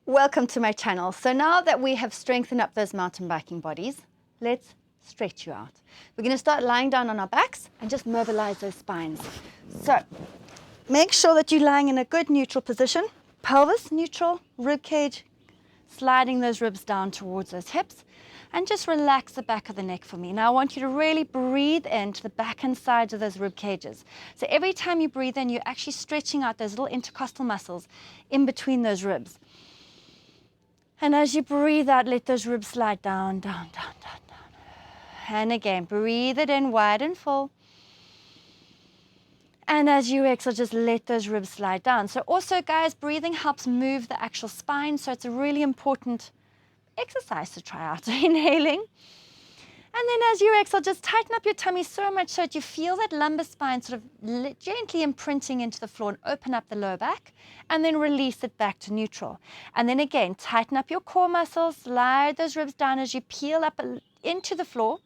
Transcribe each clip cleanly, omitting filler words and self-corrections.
Welcome to my channel. So now that we have strengthened up those mountain biking bodies, let's stretch you out. We're going to start lying down on our backs and just mobilize those spines. So make sure that you're lying in a good neutral position, pelvis neutral, rib cage, sliding those ribs down towards those hips, and just relax the back of the neck for me. Now I want you to really breathe into the back and sides of those rib cages. So every time you breathe in, you're actually stretching out those little intercostal muscles in between those ribs. And as you breathe out, let those ribs slide down, down, down, down, down. And again, breathe it in wide and full. And as you exhale, just let those ribs slide down. So also, guys, breathing helps move the actual spine. So it's a really important exercise to try out, inhaling. And then as you exhale, just tighten up your tummy so much so that you feel that lumbar spine sort of gently imprinting into the floor and open up the lower back and then release it back to neutral. And then again, tighten up your core muscles, slide those ribs down as you peel up into the floor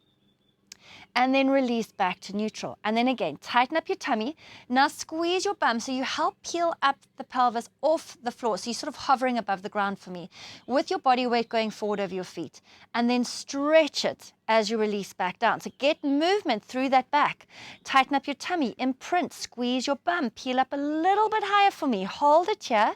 and then release back to neutral. And then again, tighten up your tummy. Now squeeze your bum so you help peel up the pelvis off the floor. So you're sort of hovering above the ground for me with your body weight going forward over your feet. And then stretch it as you release back down. So get movement through that back. Tighten up your tummy, imprint, squeeze your bum, peel up a little bit higher for me. Hold it here.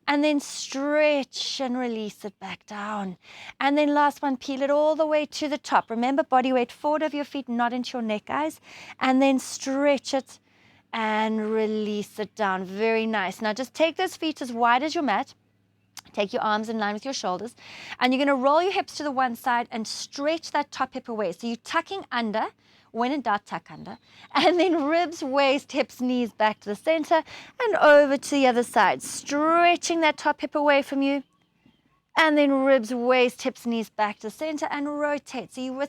And then stretch and release it back down. And then last one, peel it all the way to the top. Remember, body weight forward of your feet, not into your neck, guys. And then stretch it and release it down. Very nice. Now just take those feet as wide as your mat. Take your arms in line with your shoulders. And you're going to roll your hips to the one side and stretch that top hip away. So you're tucking under. When in doubt, tuck under. And then ribs, waist, hips, knees back to the center and over to the other side. Stretching that top hip away from you. And then ribs, waist, hips, knees back to the center and rotate. So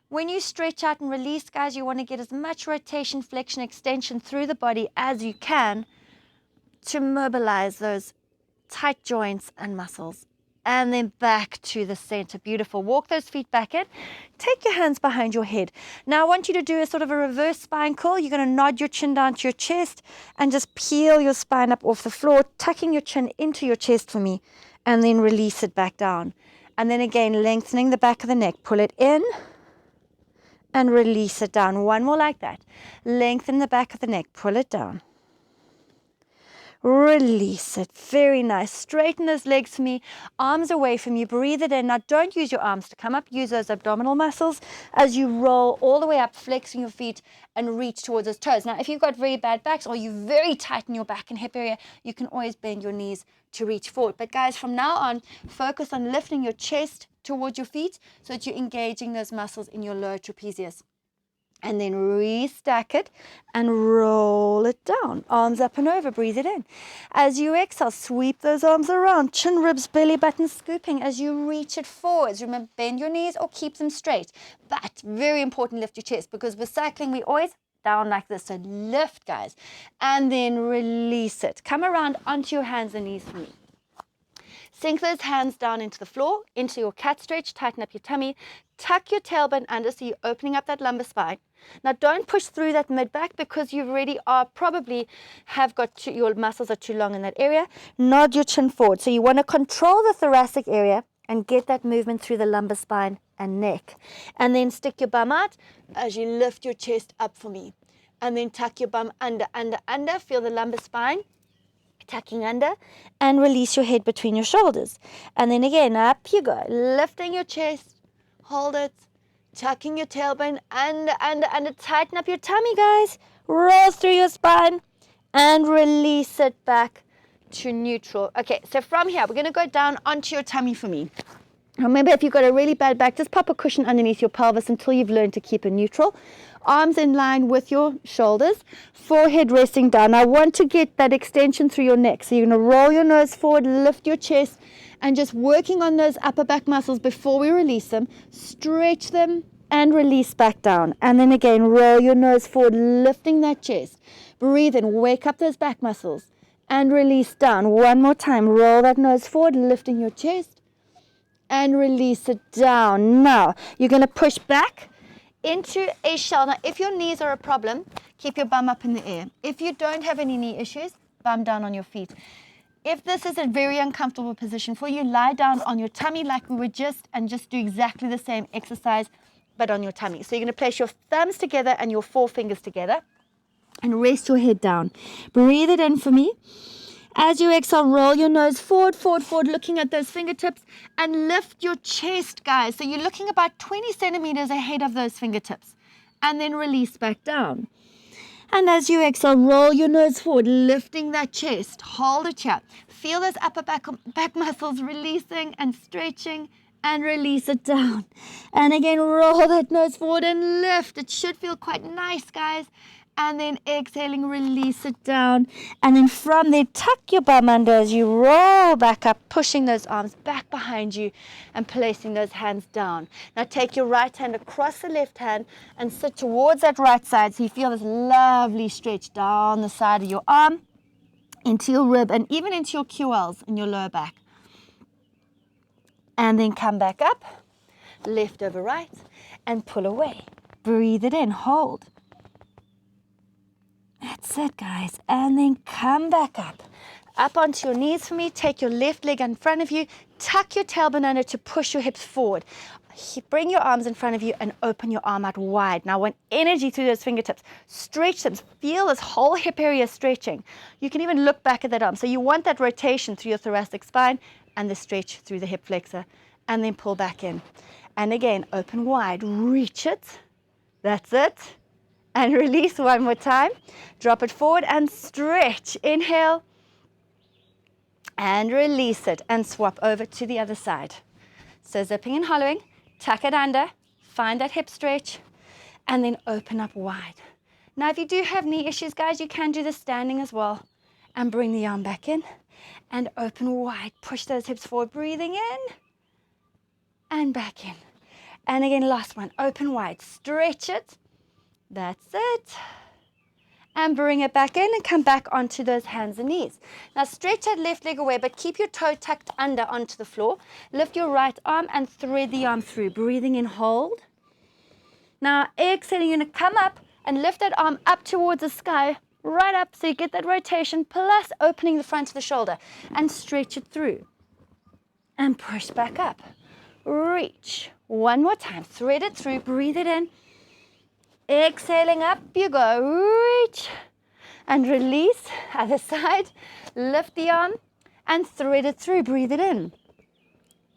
when you stretch out and release, guys, you want to get as much rotation, flexion, extension through the body as you can to mobilize those tight joints and muscles. And then back to the center. Beautiful. Walk those feet back in. Take your hands behind your head. Now I want you to do a sort of a reverse spine curl. You're going to nod your chin down to your chest and just peel your spine up off the floor, tucking your chin into your chest for me, and then release it back down. And then again, lengthening the back of the neck. Pull it in and release it down. One more like that. Lengthen the back of the neck. Pull it down. Release it. Very nice. Straighten those legs for me. Arms away from you. Breathe it in. Now don't use your arms to come up. Use those abdominal muscles as you roll all the way up, flexing your feet and reach towards those toes. Now if you've got very bad backs or you very tight in your back and hip area, you can always bend your knees to reach forward. But guys, from now on, focus on lifting your chest towards your feet so that you're engaging those muscles in your lower trapezius. And then restack it and roll it down. Arms up and over, breathe it in. As you exhale, sweep those arms around, chin, ribs, belly button scooping as you reach it forwards. Remember, bend your knees or keep them straight. But very important, lift your chest, because with cycling, we always down like this. So lift, guys, and then release it. Come around onto your hands and knees for me. Sink those hands down into the floor, into your cat stretch, tighten up your tummy, tuck your tailbone under so you're opening up that lumbar spine. Now don't push through that mid-back because you already your muscles are too long in that area. Nod your chin forward. So you want to control the thoracic area and get that movement through the lumbar spine and neck. And then stick your bum out as you lift your chest up for me. And then tuck your bum under, under, under. Feel the lumbar spine. Tucking under and release your head between your shoulders. And then again, up you go. Lifting your chest. Hold it. Tucking your tailbone under, under, under. Tighten up your tummy, guys. Roll through your spine and release it back to neutral. Okay, so from here, we're going to go down onto your tummy for me. Remember, if you've got a really bad back, just pop a cushion underneath your pelvis until you've learned to keep it neutral. Arms in line with your shoulders, forehead resting down. I want to get that extension through your neck. So you're going to roll your nose forward, lift your chest, and just working on those upper back muscles before we release them. Stretch them and release back down. And then again, roll your nose forward, lifting that chest. Breathe in, wake up those back muscles, and release down. One more time, roll that nose forward, lifting your chest, and release it down. Now, you're going to push back into a shell. Now, if your knees are a problem, keep your bum up in the air. If you don't have any knee issues, bum down on your feet. If this is a very uncomfortable position for you, lie down on your tummy like we were and just do exactly the same exercise, but on your tummy. So you're going to place your thumbs together and your forefingers together and rest your head down. Breathe it in for me. As you exhale, roll your nose forward, looking at those fingertips, and lift your chest, guys. So you're looking about 20 centimeters ahead of those fingertips, and then release back down. And as you exhale, roll your nose forward, lifting that chest. Hold it here. Feel those upper back muscles releasing and stretching, and release it down. And again, roll that nose forward and lift. It should feel quite nice, guys. And then exhaling, release it down. And then from there, tuck your bum under as you roll back up, pushing those arms back behind you and placing those hands down. Now take your right hand across the left hand and sit towards that right side so you feel this lovely stretch down the side of your arm, into your rib, and even into your QLs in your lower back. And then come back up, left over right, and pull away. Breathe it in, hold. That's it, guys. And then come back up onto your knees for me. Take your left leg in front of you. Tuck your tailbone under to push your hips forward. Bring your arms in front of you and open your arm out wide. Now, I want energy through those fingertips. Stretch them. Feel this whole hip area stretching. You can even look back at that arm. So you want that rotation through your thoracic spine and the stretch through the hip flexor. And then pull back in. And again, open wide. Reach it. That's it. And release one more time. Drop it forward and stretch. Inhale. And release it. And swap over to the other side. So zipping and hollowing. Tuck it under. Find that hip stretch. And then open up wide. Now, if you do have knee issues, guys, you can do this standing as well. And bring the arm back in. And open wide. Push those hips forward. Breathing in. And back in. And again, last one. Open wide. Stretch it. That's it. And bring it back in and come back onto those hands and knees. Now stretch that left leg away, but keep your toe tucked under onto the floor. Lift your right arm and thread the arm through. Breathing in, hold. Now exhaling, you're going to come up and lift that arm up towards the sky, right up so you get that rotation, plus opening the front of the shoulder. And stretch it through. And push back up. Reach. One more time. Thread it through. Breathe it in. Exhaling, up you go. Reach and release. Other side. Lift the arm and thread it through. Breathe it in.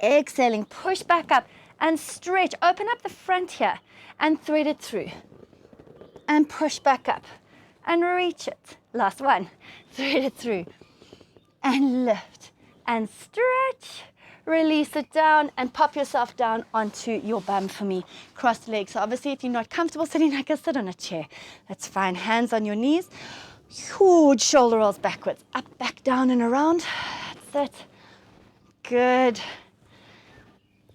Exhaling, push back up and stretch. Open up the front here and thread it through. And push back up and reach it. Last one. Thread it through and lift and stretch. Release it down and pop yourself down onto your bum for me. Cross the legs. So obviously if you're not comfortable sitting, I can sit on a chair. That's fine. Hands on your knees. Huge shoulder rolls backwards. Up, back, down and around. That's it. Good.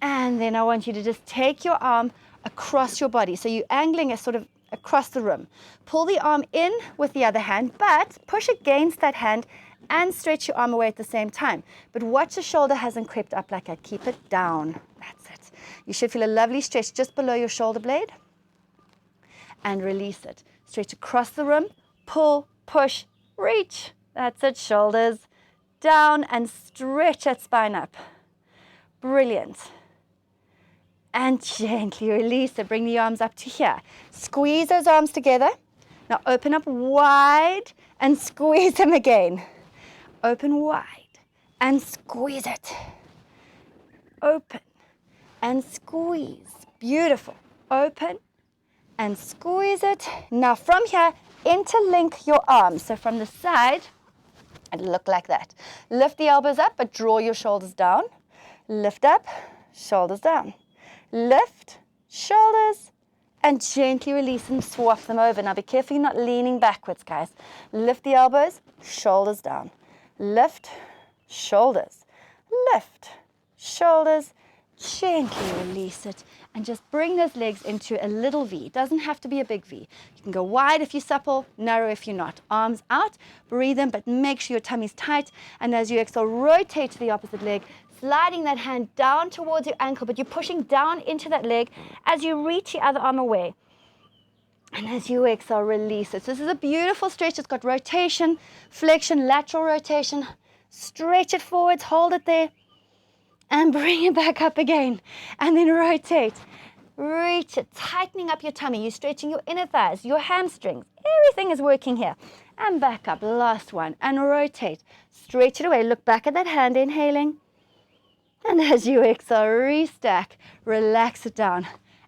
And then I want you to just take your arm across your body. So you're angling it sort of across the room. Pull the arm in with the other hand, but push against that hand and stretch your arm away at the same time. But watch the shoulder hasn't crept up like that. Keep it down. That's it. You should feel a lovely stretch just below your shoulder blade. And release it. Stretch across the room. Pull, push, reach. That's it. Shoulders down and stretch that spine up. Brilliant. And gently release it. Bring the arms up to here. Squeeze those arms together. Now open up wide and squeeze them again. Open wide and squeeze it. Open and squeeze. Beautiful. Open and squeeze it. Now from here, interlink your arms. So from the side, it'll look like that. Lift the elbows up, but draw your shoulders down. Lift up, shoulders down. Lift, shoulders, and gently release and swap them over. Now be careful you're not leaning backwards, guys. Lift the elbows, shoulders down. Lift, shoulders, lift, shoulders, gently release it, and just bring those legs into a little V. It doesn't have to be a big V. You can go wide if you're supple, narrow if you're not. Arms out, breathe in, but make sure your tummy's tight, and as you exhale, rotate to the opposite leg, sliding that hand down towards your ankle, but you're pushing down into that leg as you reach the other arm away. And as you exhale, release it. So this is a beautiful stretch. It's got rotation, flexion, lateral rotation, Stretch it forwards, hold it there, and bring it back up again. And then rotate. Reach it, tightening up your tummy. You're stretching your inner thighs, your hamstrings. Everything is working here. And back up, last one, and rotate. Stretch it away, look back at that hand, inhaling. And as you exhale, restack, relax it down,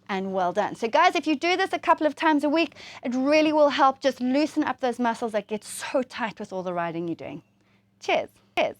and well done. So guys, if you do this a couple of times a week, it really will help just loosen up those muscles that get so tight with all the riding you're doing. Cheers. Cheers.